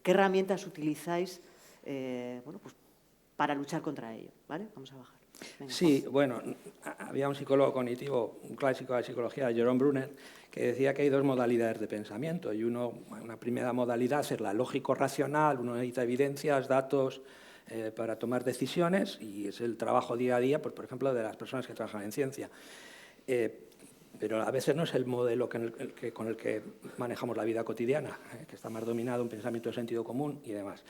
¿Qué herramientas utilizáis bueno, pues, para luchar contra ello? ¿Vale? Vamos a bajar. Venga. Sí, bueno, había un psicólogo cognitivo, un clásico de la psicología, Jerome Bruner, que decía que hay dos modalidades de pensamiento. Y una primera modalidad es la lógico-racional, uno necesita evidencias, datos para tomar decisiones, y es el trabajo día a día, por ejemplo, de las personas que trabajan en ciencia. Pero a veces no es el modelo con el que manejamos la vida cotidiana, que está más dominado un pensamiento de sentido común y demás.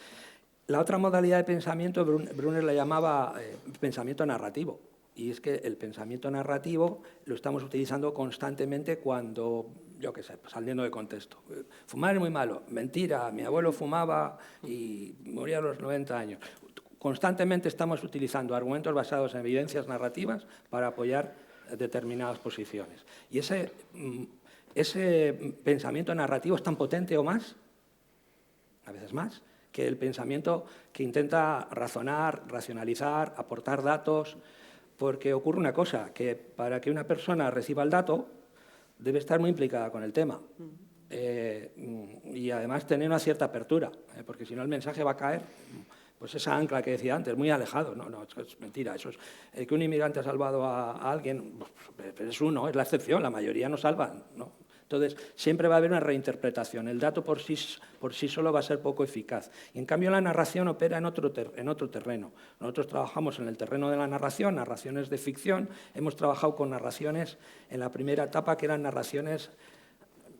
La otra modalidad de pensamiento, Brunner le llamaba pensamiento narrativo. Y es que el pensamiento narrativo lo estamos utilizando constantemente cuando, yo qué sé, saliendo de contexto. Fumar es muy malo, mentira, mi abuelo fumaba y moría a los 90 años. Constantemente estamos utilizando argumentos basados en evidencias narrativas para apoyar determinadas posiciones. Y ese pensamiento narrativo es tan potente o más, a veces más, que el pensamiento que intenta razonar, racionalizar, aportar datos, porque ocurre una cosa, que para que una persona reciba el dato debe estar muy implicada con el tema y además tener una cierta apertura, porque si no el mensaje va a caer, pues esa ancla que decía antes, muy alejado. No, es mentira. Eso es que un inmigrante ha salvado a alguien, pues es uno, es la excepción, la mayoría no salvan, ¿no? Entonces, siempre va a haber una reinterpretación. El dato por sí solo va a ser poco eficaz. Y en cambio, la narración opera en otro terreno. Nosotros trabajamos en el terreno de la narración, narraciones de ficción. Hemos trabajado con narraciones en la primera etapa que eran narraciones,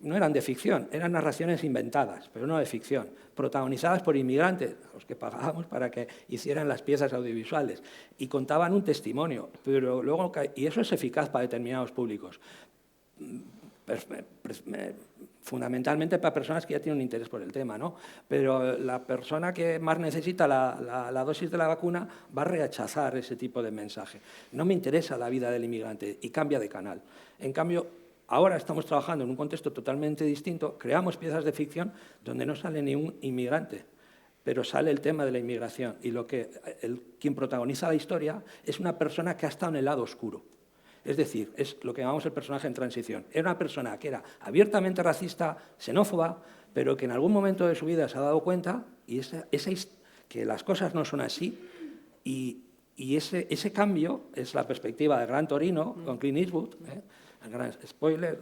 no eran de ficción, eran narraciones inventadas, pero no de ficción, protagonizadas por inmigrantes, a los que pagábamos para que hicieran las piezas audiovisuales, y contaban un testimonio, pero luego, y eso es eficaz para determinados públicos. Fundamentalmente para personas que ya tienen un interés por el tema, ¿no? Pero la persona que más necesita la dosis de la vacuna va a rechazar ese tipo de mensaje. No me interesa la vida del inmigrante y cambia de canal. En cambio, ahora estamos trabajando en un contexto totalmente distinto, creamos piezas de ficción donde no sale ni un inmigrante, pero sale el tema de la inmigración y quien protagoniza la historia es una persona que ha estado en el lado oscuro. Es decir, es lo que llamamos el personaje en transición. Era una persona que era abiertamente racista, xenófoba, pero que en algún momento de su vida se ha dado cuenta que las cosas no son así. Y ese cambio es la perspectiva de Gran Torino con Clint Eastwood. El gran spoiler,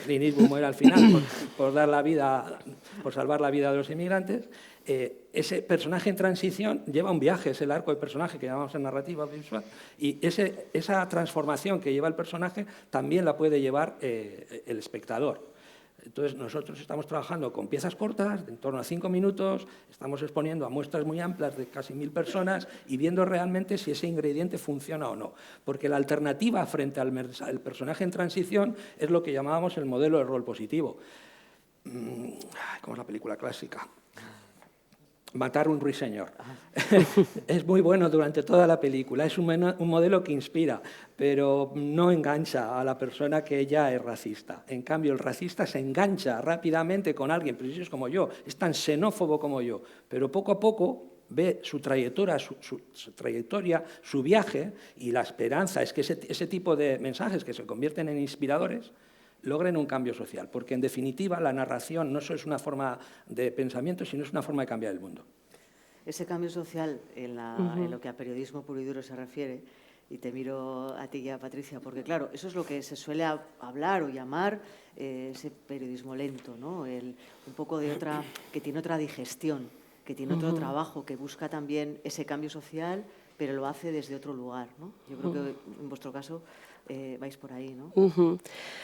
Clint Eastwood muere al final por salvar la vida de los inmigrantes. Ese personaje en transición lleva un viaje, es el arco del personaje que llamamos en narrativa visual, y esa transformación que lleva el personaje también la puede llevar el espectador. Entonces, nosotros estamos trabajando con piezas cortas, de en torno a 5 minutos, estamos exponiendo a muestras muy amplias de casi 1000 personas y viendo realmente si ese ingrediente funciona o no. Porque la alternativa frente al personaje en transición es lo que llamábamos el modelo de rol positivo. Como es la película clásica. Matar un ruiseñor. Es muy bueno durante toda la película, es un modelo que inspira, pero no engancha a la persona que ya es racista. En cambio, el racista se engancha rápidamente con alguien, pero si es como yo, es tan xenófobo como yo, pero poco a poco ve su trayectoria, su viaje, y la esperanza es que ese tipo de mensajes que se convierten en inspiradores logren un cambio social, porque en definitiva la narración no solo es una forma de pensamiento, sino es una forma de cambiar el mundo. Ese cambio social en lo que a periodismo puro y duro se refiere, y te miro a ti y a Patricia, porque claro, eso es lo que se suele hablar o llamar ese periodismo lento, ¿no? Un poco que tiene otra digestión, que tiene otro trabajo, que busca también ese cambio social, pero lo hace desde otro lugar, ¿no? Yo creo que en vuestro caso vais por ahí, ¿no?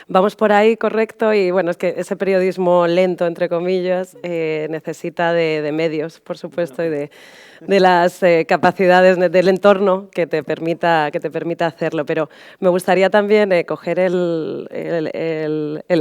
Vamos por ahí, correcto, y bueno, es que ese periodismo lento, entre comillas, necesita de medios, por supuesto, y de las capacidades del entorno que te permita hacerlo. Pero me gustaría también coger el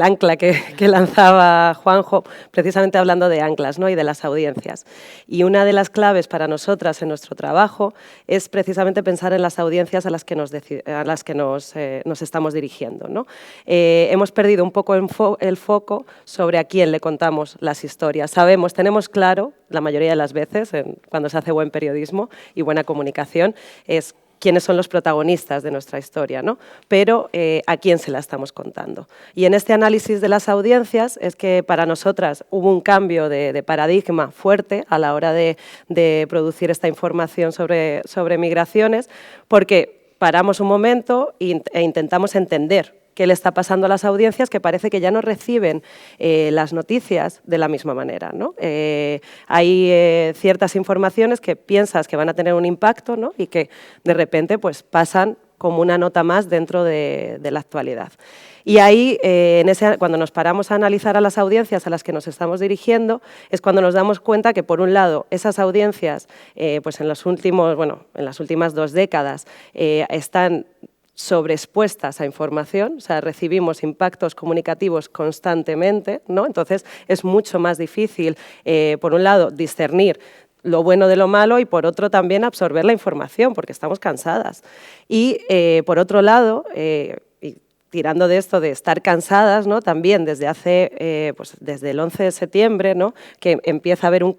ancla que lanzaba Juanjo, precisamente hablando de anclas, ¿no? Y de las audiencias. Y una de las claves para nosotras en nuestro trabajo es precisamente pensar en las audiencias a las que nos estamos dirigiendo, ¿no? Hemos perdido un poco el foco sobre a quién le contamos las historias. Tenemos claro, la mayoría de las veces, cuando se hace buen periodismo y buena comunicación, es quiénes son los protagonistas de nuestra historia, ¿no? Pero a quién se la estamos contando. Y en este análisis de las audiencias es que para nosotras hubo un cambio de paradigma fuerte a la hora de producir esta información sobre migraciones, porque paramos un momento e intentamos entender qué le está pasando a las audiencias, que parece que ya no reciben las noticias de la misma manera, ¿no? Hay ciertas informaciones que piensas que van a tener un impacto, ¿no? Y que de repente pues, pasan como una nota más dentro de la actualidad. Y ahí, cuando nos paramos a analizar a las audiencias a las que nos estamos dirigiendo, es cuando nos damos cuenta que, por un lado, esas audiencias, pues en las últimas 2 décadas, están sobreexpuestas a información, o sea, recibimos impactos comunicativos constantemente, ¿no? Entonces, es mucho más difícil, por un lado, discernir lo bueno de lo malo y, por otro, también absorber la información, porque estamos cansadas. Y, por otro lado, tirando de esto de estar cansadas, ¿no? También desde desde el 11 de septiembre, ¿no? Que empieza a haber un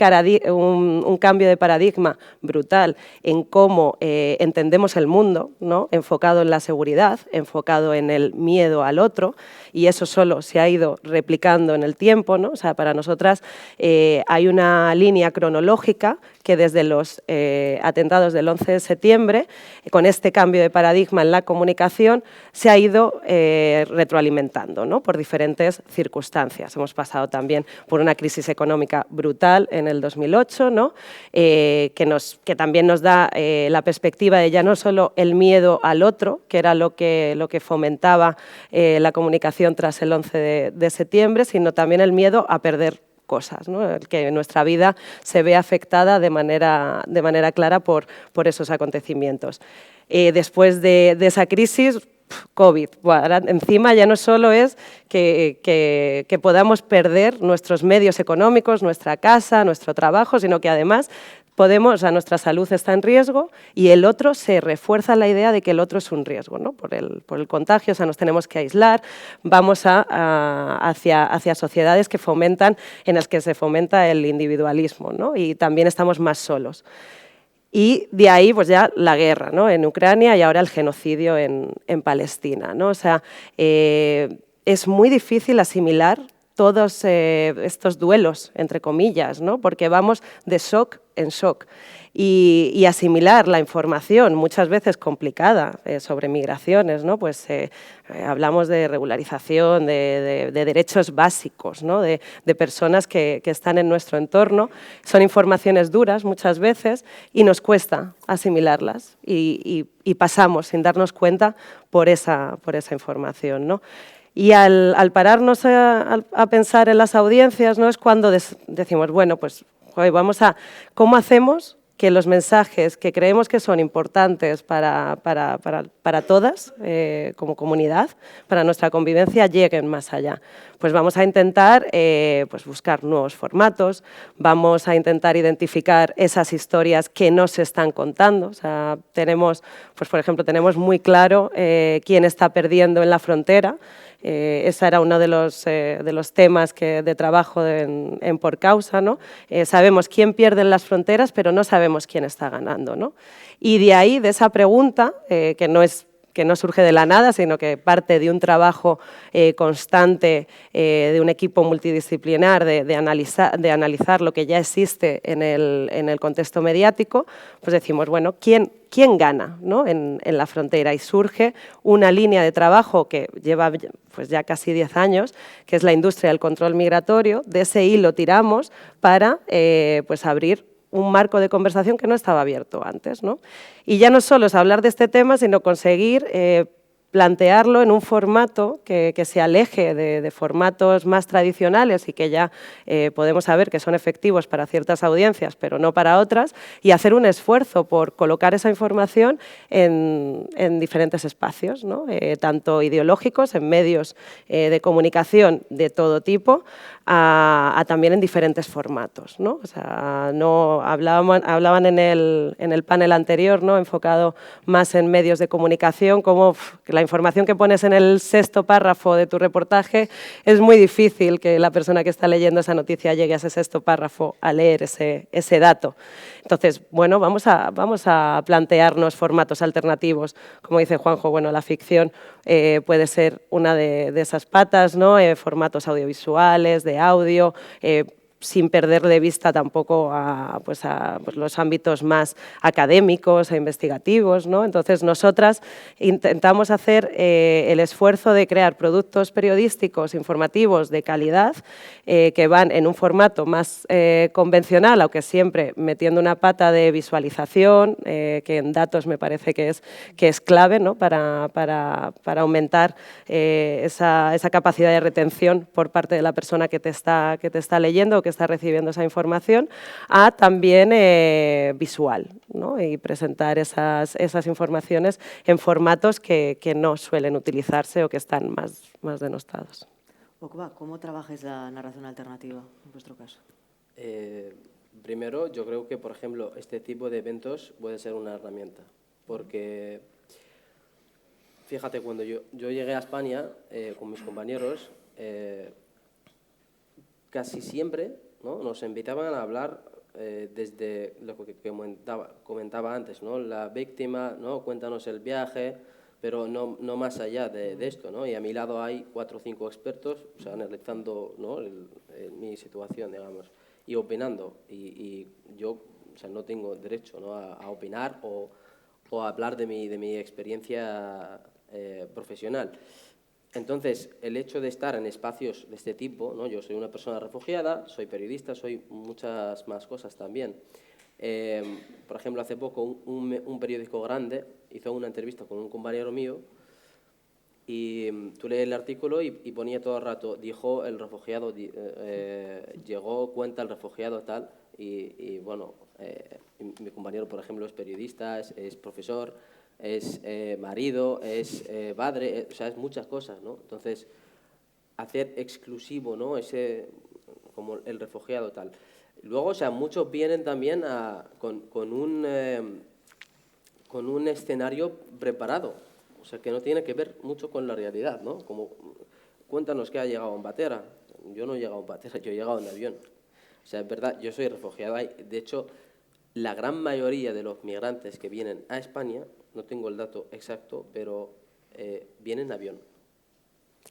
cambio de paradigma brutal en cómo entendemos el mundo, ¿no? Enfocado en la seguridad, enfocado en el miedo al otro, y eso solo se ha ido replicando en el tiempo, ¿no? O sea, para nosotras hay una línea cronológica que desde los atentados del 11 de septiembre, con este cambio de paradigma en la comunicación, se ha ido retroalimentando, ¿no? Por diferentes circunstancias. Hemos pasado también por una crisis económica brutal en el 2008, ¿no? Que también nos da la perspectiva de ya no solo el miedo al otro, que era lo que fomentaba la comunicación tras el 11 de septiembre, sino también el miedo a perder cosas, ¿no? El que nuestra vida se ve afectada de manera clara por esos acontecimientos. Después de esa crisis, COVID. Bueno, ahora encima ya no solo es que podamos perder nuestros medios económicos, nuestra casa, nuestro trabajo, sino que además nuestra salud está en riesgo y el otro se refuerza la idea de que el otro es un riesgo, ¿no? por el contagio, o sea, nos tenemos que aislar, vamos hacia sociedades en las que se fomenta el individualismo, ¿no? Y también estamos más solos. Y de ahí pues ya la guerra, ¿no? En Ucrania y ahora el genocidio en Palestina, ¿no? O sea, es muy difícil asimilar todos estos duelos, entre comillas, ¿no? Porque vamos de shock en shock. Y asimilar la información, muchas veces complicada, sobre migraciones, ¿no? Pues hablamos de regularización, de derechos básicos, ¿no? de personas que están en nuestro entorno. Son informaciones duras muchas veces y nos cuesta asimilarlas y pasamos sin darnos cuenta por esa información, ¿no? Y al pararnos a pensar en las audiencias, ¿no? Es cuando decimos, bueno, pues ¿cómo hacemos que los mensajes que creemos que son importantes para todas como comunidad, para nuestra convivencia, lleguen más allá? Pues vamos a intentar pues buscar nuevos formatos, vamos a intentar identificar esas historias que no se están contando. O sea, pues por ejemplo, tenemos muy claro quién está perdiendo en la frontera. Ese era uno de los temas de trabajo en Por Causa, ¿no? Sabemos quién pierde en las fronteras, pero no sabemos quién está ganando, ¿no? Y de ahí, de esa pregunta, que no surge de la nada, sino que parte de un trabajo constante de un equipo multidisciplinar de analizar lo que ya existe en el contexto mediático, pues decimos, bueno, ¿quién gana, ¿no? en la frontera? Y surge una línea de trabajo que lleva pues ya casi 10 años, que es la industria del control migratorio. De ese hilo tiramos para pues abrir un marco de conversación que no estaba abierto antes, ¿no? Y ya no solo es hablar de este tema, sino conseguir plantearlo en un formato que se aleje de formatos más tradicionales y que ya podemos saber que son efectivos para ciertas audiencias, pero no para otras, y hacer un esfuerzo por colocar esa información en diferentes espacios, ¿no? Tanto ideológicos, en medios de comunicación de todo tipo, también en diferentes formatos, ¿no? O sea, no, hablaban en el panel anterior, ¿no? Enfocado más en medios de comunicación, como que la información que pones en el sexto párrafo de tu reportaje es muy difícil que la persona que está leyendo esa noticia llegue a ese sexto párrafo a leer ese dato. Entonces, bueno, vamos a plantearnos formatos alternativos. Como dice Juanjo, bueno, la ficción puede ser una de esas patas, ¿no? Formatos audiovisuales, de audio, sin perder de vista tampoco pues los ámbitos más académicos e investigativos, ¿no? Entonces, nosotras intentamos hacer el esfuerzo de crear productos periodísticos informativos de calidad que van en un formato más convencional, aunque siempre metiendo una pata de visualización, que en datos me parece que es clave, ¿no? para aumentar esa capacidad de retención por parte de la persona que te está leyendo o que está recibiendo esa información, a también visual, ¿no? Y presentar esas informaciones en formatos que no suelen utilizarse o que están más denostados. Okva, ¿cómo trabajáis la narración alternativa en vuestro caso? Primero, yo creo que, por ejemplo, este tipo de eventos puede ser una herramienta, porque fíjate, cuando yo llegué a España con mis compañeros, casi siempre, ¿no? Nos invitaban a hablar desde lo que comentaba antes, ¿no? La víctima, ¿no? Cuéntanos el viaje, pero no más allá de esto, ¿no? Y a mi lado hay 4 o 5 expertos, o sea, analizando, ¿no? mi situación, digamos, y opinando. Y yo, o sea, no tengo derecho, ¿no? a opinar o a hablar de mi experiencia profesional. Entonces, el hecho de estar en espacios de este tipo, ¿no? Yo soy una persona refugiada, soy periodista, soy muchas más cosas también. Por ejemplo, hace poco un periódico grande hizo una entrevista con un compañero mío y tú lees el artículo y ponía todo el rato, dijo el refugiado, llegó, cuenta el refugiado, tal, y bueno, mi compañero, por ejemplo, es periodista, es profesor, es marido, es padre, o sea, es muchas cosas, ¿no? Entonces, hacer exclusivo, ¿no? Como el refugiado, tal. Luego, o sea, muchos vienen también con un escenario preparado, o sea, que no tiene que ver mucho con la realidad, ¿no? Como, cuéntanos que ha llegado en batera. Yo no he llegado en batera, yo he llegado en avión. O sea, es verdad, yo soy refugiado. De hecho, la gran mayoría de los migrantes que vienen a España, no tengo el dato exacto, pero vienen en avión,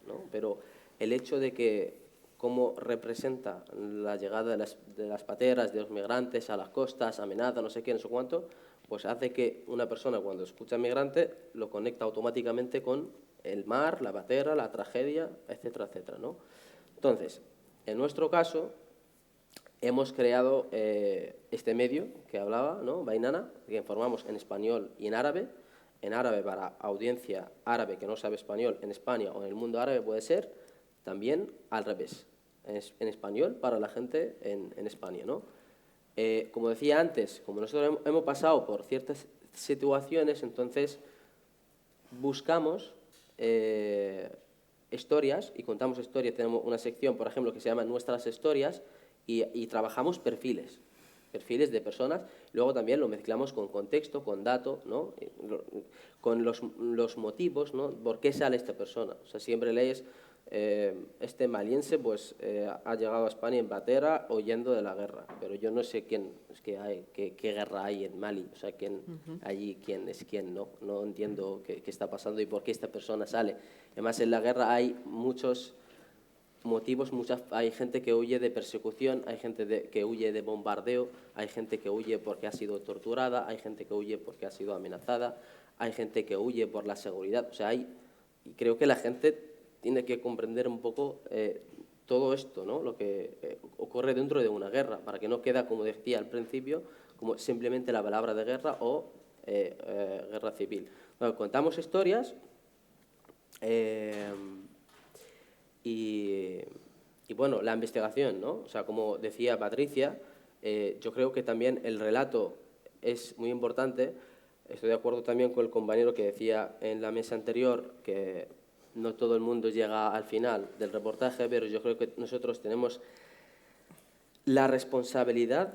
¿no? Pero el hecho de que cómo representa la llegada de las pateras, de los migrantes a las costas, amenaza, no sé qué, no sé cuánto, pues hace que una persona cuando escucha migrante lo conecta automáticamente con el mar, la patera, la tragedia, etcétera, etcétera, ¿no? Entonces, en nuestro caso, hemos creado este medio que hablaba, ¿no? Bainana, que informamos en español y en árabe para audiencia árabe que no sabe español en España o en el mundo árabe puede ser, también al revés, en español para la gente en España, ¿no? Como decía antes, como nosotros hemos pasado por ciertas situaciones, entonces buscamos historias y contamos historias. Tenemos una sección, por ejemplo, que se llama Nuestras Historias y trabajamos perfiles de personas. Luego también lo mezclamos con contexto, con dato, ¿no? Con los motivos, ¿no? ¿Por qué sale esta persona? O sea, siempre lees este maliense pues ha llegado a España en batera huyendo de la guerra, pero yo no sé qué guerra hay en Mali, o sea, allí quién es quién, no entiendo qué está pasando y por qué esta persona sale. Además, en la guerra hay muchos motivos, hay gente que huye de persecución, hay gente que huye de bombardeo, hay gente que huye porque ha sido torturada, hay gente que huye porque ha sido amenazada, hay gente que huye por la seguridad, o sea, y creo que la gente tiene que comprender un poco todo esto, ¿no? Lo que ocurre dentro de una guerra, para que no quede, como decía al principio, como simplemente la palabra de guerra o guerra civil. Bueno, contamos historias y bueno, la investigación, ¿no? O sea, como decía Patricia, yo creo que también el relato es muy importante. Estoy de acuerdo también con el compañero que decía en la mesa anterior que no todo el mundo llega al final del reportaje, pero yo creo que nosotros tenemos la responsabilidad,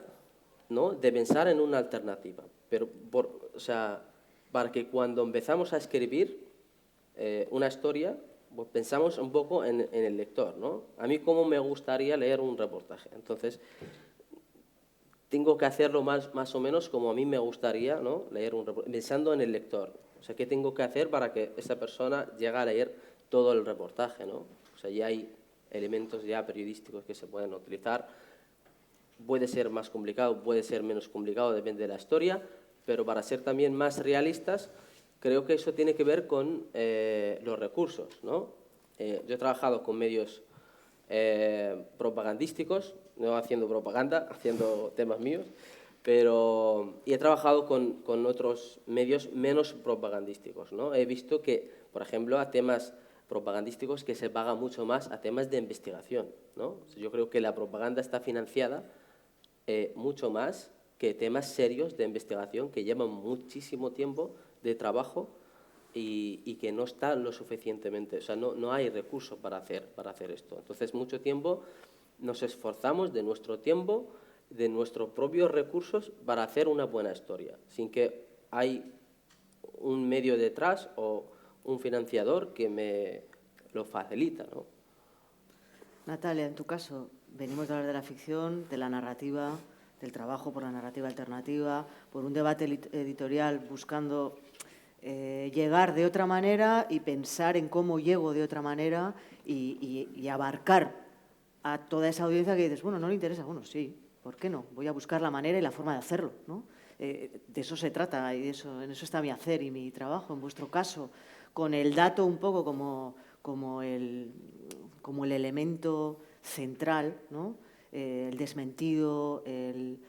¿no?, de pensar en una alternativa. Pero, o sea, para que cuando empezamos a escribir una historia, pues pensamos un poco en el lector, ¿no? A mí, ¿cómo me gustaría leer un reportaje? Entonces, tengo que hacerlo más o menos como a mí me gustaría, ¿no?, leer un reportaje, pensando en el lector. O sea, ¿qué tengo que hacer para que esa persona llegue a leer todo el reportaje, ¿no? O sea, ya hay elementos ya periodísticos que se pueden utilizar. Puede ser más complicado, puede ser menos complicado, depende de la historia, pero para ser también más realistas, creo que eso tiene que ver con los recursos, ¿no? Yo he trabajado con medios propagandísticos, no haciendo propaganda, haciendo temas míos, y he trabajado con otros medios menos propagandísticos, ¿no? He visto que, por ejemplo, a temas propagandísticos que se paga mucho más a temas de investigación, ¿no? Yo creo que la propaganda está financiada mucho más que temas serios de investigación que llevan muchísimo tiempo de trabajo y que no está lo suficientemente, o sea, no hay recursos para hacer esto. Entonces, mucho tiempo nos esforzamos de nuestro tiempo, de nuestros propios recursos para hacer una buena historia, sin que hay un medio detrás o un financiador que me lo facilita, ¿no? Natalia, en tu caso, venimos de hablar de la ficción, de la narrativa, del trabajo por la narrativa alternativa, por un debate editorial buscando llegar de otra manera y pensar en cómo llego de otra manera y abarcar a toda esa audiencia que dices, bueno, no le interesa, bueno, sí, ¿por qué no? Voy a buscar la manera y la forma de hacerlo, ¿no? De eso se trata y en eso está mi hacer y mi trabajo. En vuestro caso, con el dato un poco como el elemento central, ¿no? El desmentido, el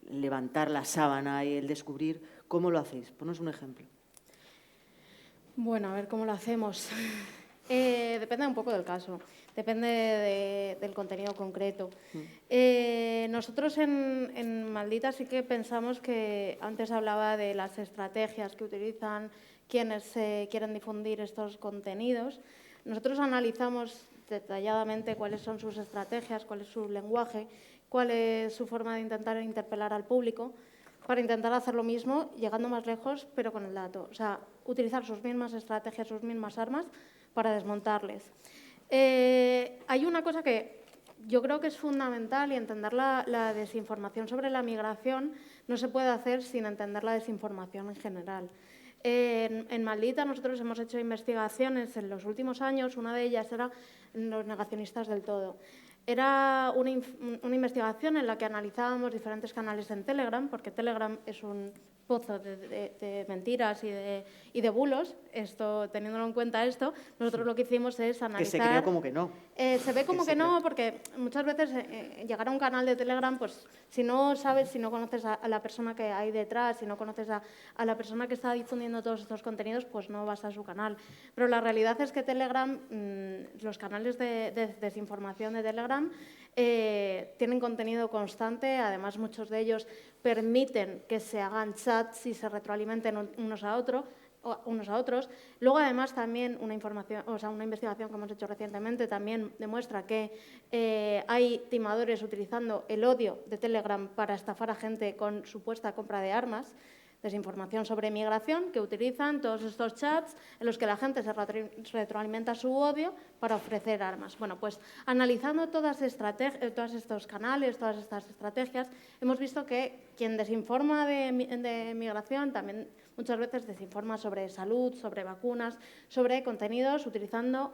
levantar la sábana y el descubrir. ¿Cómo lo hacéis? Ponos un ejemplo. Bueno, a ver cómo lo hacemos. Depende un poco del caso, depende del contenido concreto. Nosotros en Maldita sí que pensamos que antes hablaba de las estrategias que utilizan quienes quieren difundir estos contenidos. Nosotros analizamos detalladamente cuáles son sus estrategias, cuál es su lenguaje, cuál es su forma de intentar interpelar al público, para intentar hacer lo mismo, llegando más lejos, pero con el dato. O sea, utilizar sus mismas estrategias, sus mismas armas para desmontarles. Hay una cosa que yo creo que es fundamental y entender la desinformación sobre la migración no se puede hacer sin entender la desinformación en general. En Maldita nosotros hemos hecho investigaciones en los últimos años, una de ellas era los negacionistas del todo. Era una investigación en la que analizábamos diferentes canales en Telegram, porque Telegram es un pozo de mentiras y de bulos. Teniéndolo en cuenta nosotros lo que hicimos es analizar... Que se creó como que no. Se ve como que no, porque muchas veces llegar a un canal de Telegram, pues si no sabes, si no conoces a la persona que hay detrás, si no conoces a la persona que está difundiendo todos estos contenidos, pues no vas a su canal. Pero la realidad es que Telegram, los canales de desinformación de Telegram tienen contenido constante, además muchos de ellos permiten que se hagan chats y se retroalimenten unos a otros. Luego, además, también una investigación que hemos hecho recientemente también demuestra que hay timadores utilizando el odio de Telegram para estafar a gente con supuesta compra de armas. Desinformación sobre migración, que utilizan todos estos chats en los que la gente se retroalimenta su odio para ofrecer armas. Bueno, pues analizando todos estos canales, todas estas estrategias, hemos visto que quien desinforma de migración también muchas veces desinforma sobre salud, sobre vacunas, sobre contenidos utilizando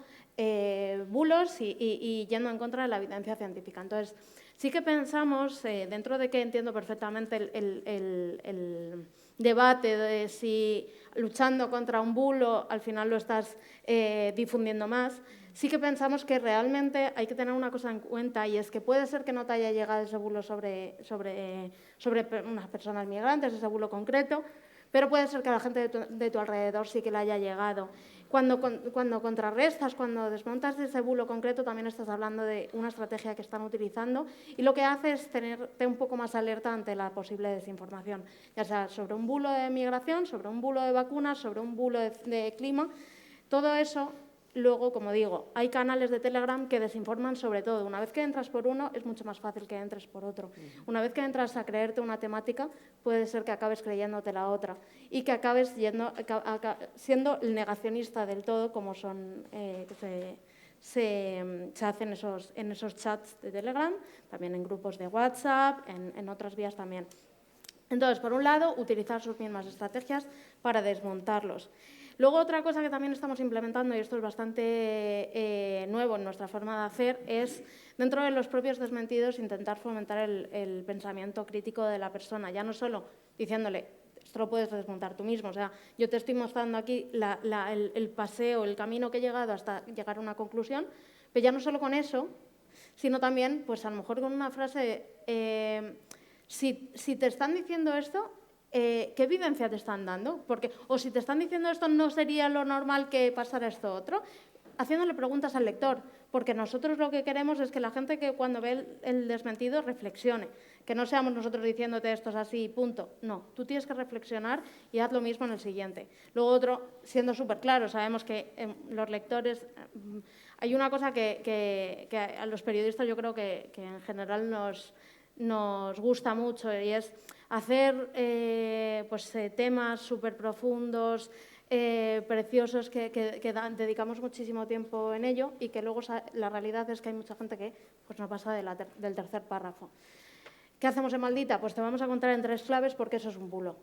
bulos y yendo en contra de la evidencia científica. Entonces, sí que pensamos, dentro de que entiendo perfectamente el debate de si luchando contra un bulo al final lo estás difundiendo más, sí que pensamos que realmente hay que tener una cosa en cuenta y es que puede ser que no te haya llegado ese bulo sobre unas personas migrantes, ese bulo concreto, pero puede ser que a la gente de tu alrededor sí que le haya llegado. Cuando contrarrestas, cuando desmontas ese bulo concreto, también estás hablando de una estrategia que están utilizando y lo que hace es tenerte un poco más alerta ante la posible desinformación, ya sea sobre un bulo de migración, sobre un bulo de vacunas, sobre un bulo de clima. Todo eso luego, como digo, hay canales de Telegram que desinforman sobre todo. Una vez que entras por uno, es mucho más fácil que entres por otro. Una vez que entras a creerte una temática, puede ser que acabes creyéndote la otra y que acabes siendo el negacionista del todo, como son se hacen en esos chats de Telegram, también en grupos de WhatsApp, en otras vías también. Entonces, por un lado, utilizar sus mismas estrategias para desmontarlos. Luego, otra cosa que también estamos implementando, y esto es bastante nuevo en nuestra forma de hacer, es, dentro de los propios desmentidos, intentar fomentar el pensamiento crítico de la persona, ya no solo diciéndole, esto lo puedes desmontar tú mismo, o sea, yo te estoy mostrando aquí el paseo, el camino que he llegado hasta llegar a una conclusión, pero ya no solo con eso, sino también, pues a lo mejor con una frase, si te están diciendo esto, ¿qué evidencia te están dando? Porque, o si te están diciendo esto, ¿no sería lo normal que pasara esto otro? Haciéndole preguntas al lector, porque nosotros lo que queremos es que la gente que cuando ve el desmentido reflexione, que no seamos nosotros diciéndote esto es así, punto. No, tú tienes que reflexionar y haz lo mismo en el siguiente. Luego otro, siendo súper claro, sabemos que los lectores... hay una cosa que a los periodistas yo creo que en general nos gusta mucho y es hacer temas súper profundos, preciosos, que dedicamos muchísimo tiempo en ello y que luego la realidad es que hay mucha gente que pues, no pasa del tercer párrafo. ¿Qué hacemos en Maldita? Pues te vamos a contar en 3 claves porque eso es un bulo.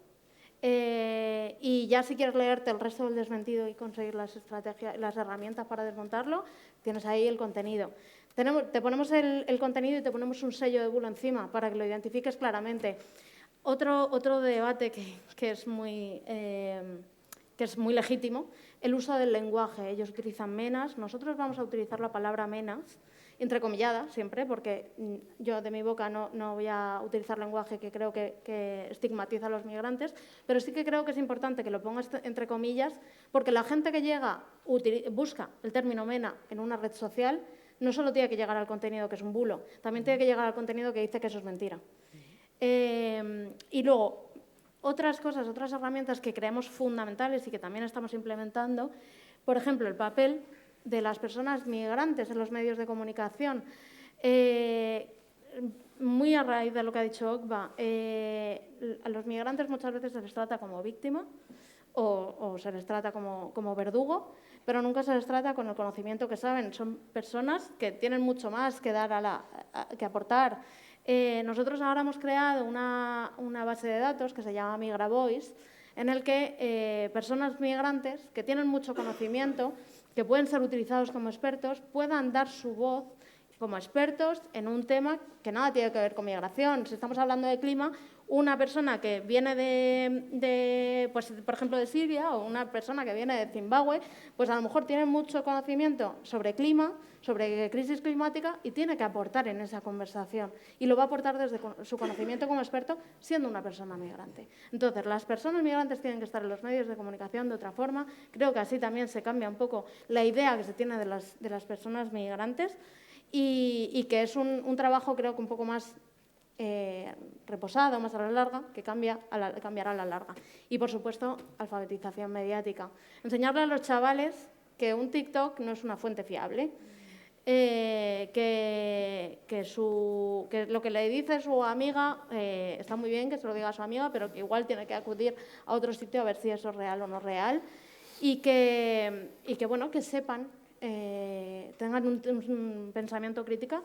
Y ya si quieres leerte el resto del desmentido y conseguir las herramientas para desmontarlo, tienes ahí el contenido. Te ponemos el contenido y te ponemos un sello de bulo encima para que lo identifiques claramente. Otro debate que es muy legítimo, el uso del lenguaje. Ellos utilizan menas, nosotros vamos a utilizar la palabra menas, entrecomillada siempre, porque yo de mi boca no voy a utilizar lenguaje que creo que estigmatiza a los migrantes, pero sí que creo que es importante que lo pongas entre comillas, porque la gente que llega, busca el término mena en una red social, no solo tiene que llegar al contenido que es un bulo, también tiene que llegar al contenido que dice que eso es mentira. Y luego, otras cosas, otras herramientas que creemos fundamentales y que también estamos implementando, por ejemplo, el papel de las personas migrantes en los medios de comunicación. Muy a raíz de lo que ha dicho Okba, a los migrantes muchas veces se les trata como víctima o se les trata como verdugo, pero nunca se les trata con el conocimiento que saben. Son personas que tienen mucho más que dar que aportar. Nosotros ahora hemos creado una base de datos que se llama MigraVoice, en el que personas migrantes que tienen mucho conocimiento, que pueden ser utilizados como expertos, puedan dar su voz como expertos en un tema que nada tiene que ver con migración. Si estamos hablando de clima, una persona que viene pues, por ejemplo, de Siria o una persona que viene de Zimbabue, pues a lo mejor tiene mucho conocimiento sobre clima, sobre crisis climática y tiene que aportar en esa conversación. Y lo va a aportar desde su conocimiento como experto siendo una persona migrante. Entonces, las personas migrantes tienen que estar en los medios de comunicación de otra forma. Creo que así también se cambia un poco la idea que se tiene de las personas migrantes y que es un trabajo creo que un poco más reposado, más a la larga, que cambiará a la larga. Y, por supuesto, alfabetización mediática. Enseñarle a los chavales que un TikTok no es una fuente fiable, que lo que le dice su amiga está muy bien que se lo diga a su amiga, pero que igual tiene que acudir a otro sitio a ver si eso es real o no real y que bueno, que sepan, tengan un pensamiento crítico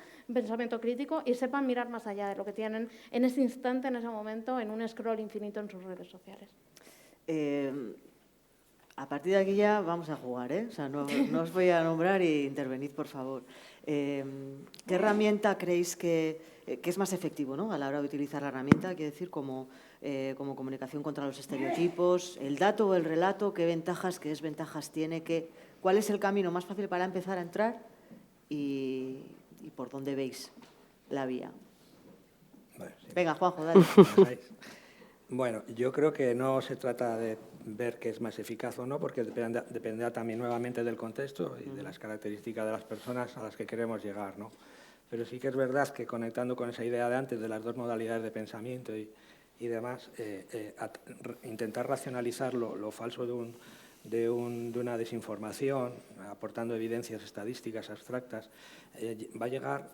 y sepan mirar más allá de lo que tienen en ese instante, en ese momento, en un scroll infinito en sus redes sociales. A partir de aquí ya vamos a jugar, ¿eh? O sea, no os voy a nombrar y intervenid, por favor. ¿Qué herramienta creéis que es más efectivo, ¿no? A la hora de utilizar la herramienta? Quiero decir, como comunicación contra los estereotipos, el dato o el relato, ¿qué ventajas, qué desventajas tiene? ¿Cuál es el camino más fácil para empezar a entrar y por dónde veis la vía? Bueno, sí. Venga, Juanjo, dale. Bueno, yo creo que no se trata de ver qué es más eficaz o no, porque dependerá también nuevamente del contexto y de las características de las personas a las que queremos llegar, ¿no? Pero sí que es verdad que conectando con esa idea de antes de las dos modalidades de pensamiento y demás, intentar racionalizar lo falso de una desinformación, aportando evidencias estadísticas abstractas, va a llegar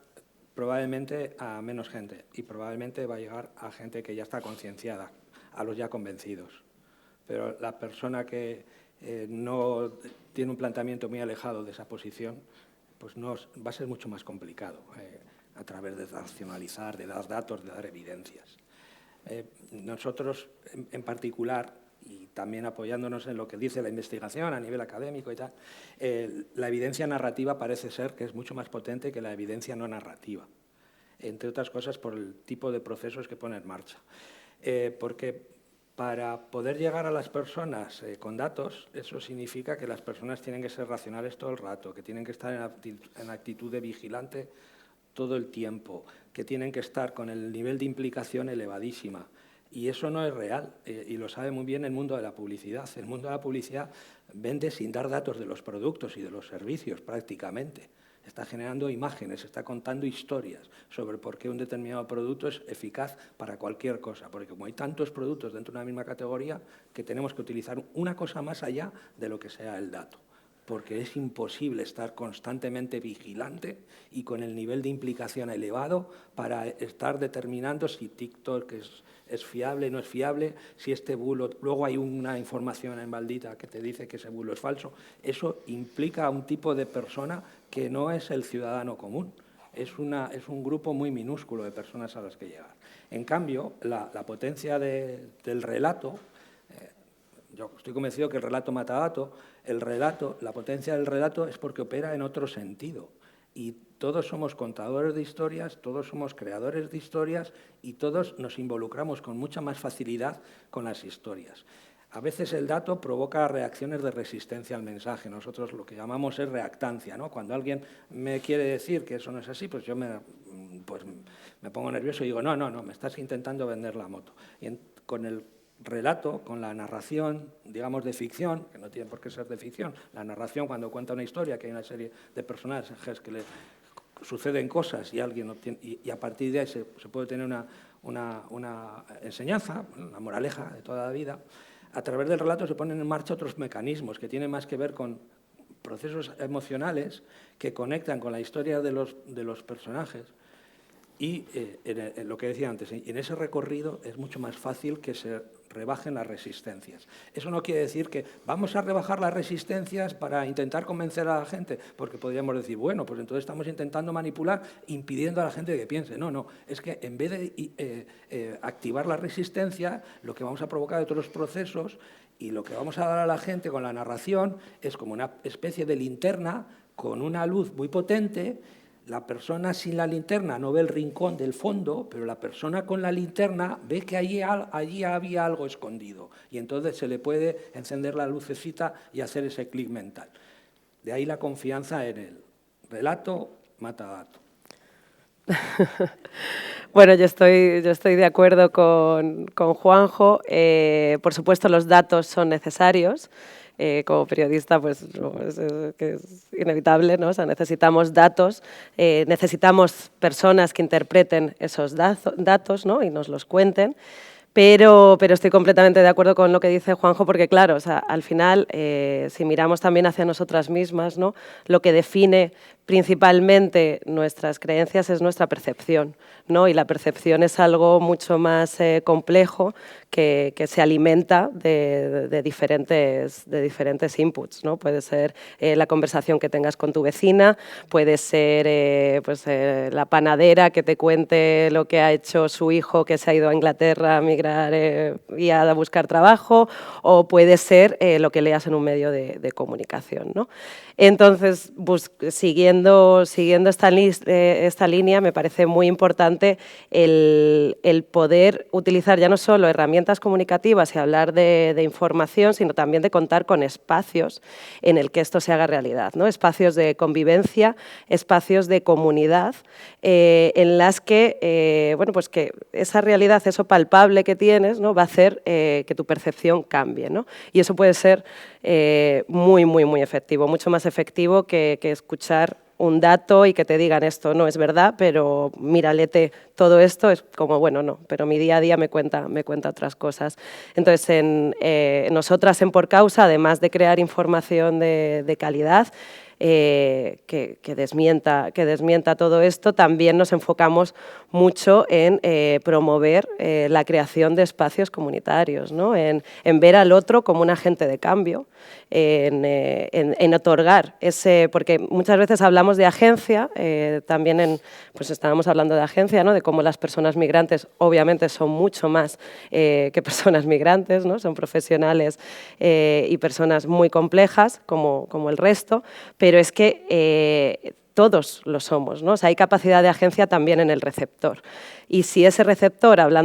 probablemente a menos gente y probablemente va a llegar a gente que ya está concienciada, a los ya convencidos. Pero la persona que no tiene un planteamiento muy alejado de esa posición, pues no, va a ser mucho más complicado a través de racionalizar, de dar datos, de dar evidencias. Nosotros, en particular, y también apoyándonos en lo que dice la investigación a nivel académico y tal, la evidencia narrativa parece ser que es mucho más potente que la evidencia no narrativa, entre otras cosas por el tipo de procesos que pone en marcha. Porque para poder llegar a las personas con datos, eso significa que las personas tienen que ser racionales todo el rato, que tienen que estar en actitud de vigilante todo el tiempo, que tienen que estar con el nivel de implicación elevadísima. Y eso no es real, y lo sabe muy bien el mundo de la publicidad. El mundo de la publicidad vende sin dar datos de los productos y de los servicios prácticamente. Está generando imágenes, está contando historias sobre por qué un determinado producto es eficaz para cualquier cosa. Porque como hay tantos productos dentro de una misma categoría, que tenemos que utilizar una cosa más allá de lo que sea el dato. Porque es imposible estar constantemente vigilante y con el nivel de implicación elevado para estar determinando si TikTok es fiable, no es fiable, si este bulo, luego hay una información en Maldita que te dice que ese bulo es falso. Eso implica a un tipo de persona que no es el ciudadano común, es un grupo muy minúsculo de personas a las que llegar. En cambio, la potencia del relato, yo estoy convencido que el relato mata dato, la potencia del relato es porque opera en otro sentido. Y todos somos contadores de historias, todos somos creadores de historias y todos nos involucramos con mucha más facilidad con las historias. A veces el dato provoca reacciones de resistencia al mensaje. Nosotros lo que llamamos es reactancia, ¿no? Cuando alguien me quiere decir que eso no es así, pues yo me pongo nervioso y digo, no, me estás intentando vender la moto. Y con el relato, con la narración, digamos, de ficción, que no tiene por qué ser de ficción, la narración cuando cuenta una historia, que hay una serie de personajes que le suceden cosas y alguien obtiene, y a partir de ahí se puede tener una enseñanza, una moraleja de toda la vida. A través del relato se ponen en marcha otros mecanismos que tienen más que ver con procesos emocionales que conectan con la historia de los personajes. Y en lo que decía antes, en ese recorrido es mucho más fácil que se rebajen las resistencias. Eso no quiere decir que vamos a rebajar las resistencias para intentar convencer a la gente, porque podríamos decir, bueno, pues entonces estamos intentando manipular, impidiendo a la gente que piense. No, es que en vez de activar la resistencia, lo que vamos a provocar otros procesos y lo que vamos a dar a la gente con la narración es como una especie de linterna con una luz muy potente. La persona sin la linterna no ve el rincón del fondo, pero la persona con la linterna ve que allí había algo escondido y entonces se le puede encender la lucecita y hacer ese clic mental. De ahí la confianza en el relato mata dato. Bueno, yo estoy de acuerdo con Juanjo. Por supuesto, los datos son necesarios. Como periodista, pues que es inevitable, ¿no? O sea, necesitamos datos, necesitamos personas que interpreten esos datos, ¿no? Y nos los cuenten. Pero estoy completamente de acuerdo con lo que dice Juanjo, porque claro, o sea, al final, si miramos también hacia nosotras mismas, ¿no? Lo que define principalmente nuestras creencias es nuestra percepción, ¿no? Y la percepción es algo mucho más complejo que se alimenta de diferentes inputs, ¿no? Puede ser la conversación que tengas con tu vecina, puede ser la panadera que te cuente lo que ha hecho su hijo que se ha ido a Inglaterra a migrar y a buscar trabajo, o puede ser lo que leas en un medio de comunicación, ¿no? Entonces, siguiendo esta línea, me parece muy importante el poder utilizar ya no solo herramientas comunicativas y hablar de información, sino también de contar con espacios en el que esto se haga realidad, ¿no? Espacios de convivencia, espacios de comunidad, en las que, pues que esa realidad, eso palpable que tienes, ¿no? Va a hacer que tu percepción cambie, ¿no? Y eso puede ser muy, muy, muy efectivo, mucho más efectivo que escuchar un dato y que te digan esto no es verdad, pero mira, léete todo esto, es como, bueno, no, pero mi día a día me cuenta otras cosas. Entonces, nosotras en Por Causa, además de crear información de calidad, que desmienta todo esto, también nos enfocamos mucho en promover la creación de espacios comunitarios, ¿no? en ver al otro como un agente de cambio, en otorgar ese, porque muchas veces hablamos de agencia, también pues estábamos hablando de agencia, ¿no? De cómo las personas migrantes obviamente son mucho más que personas migrantes, ¿no? Son profesionales y personas muy complejas como el resto, pero es que todos lo somos, ¿no? O sea, hay capacidad de agencia también en el receptor. Y si ese receptor, hablando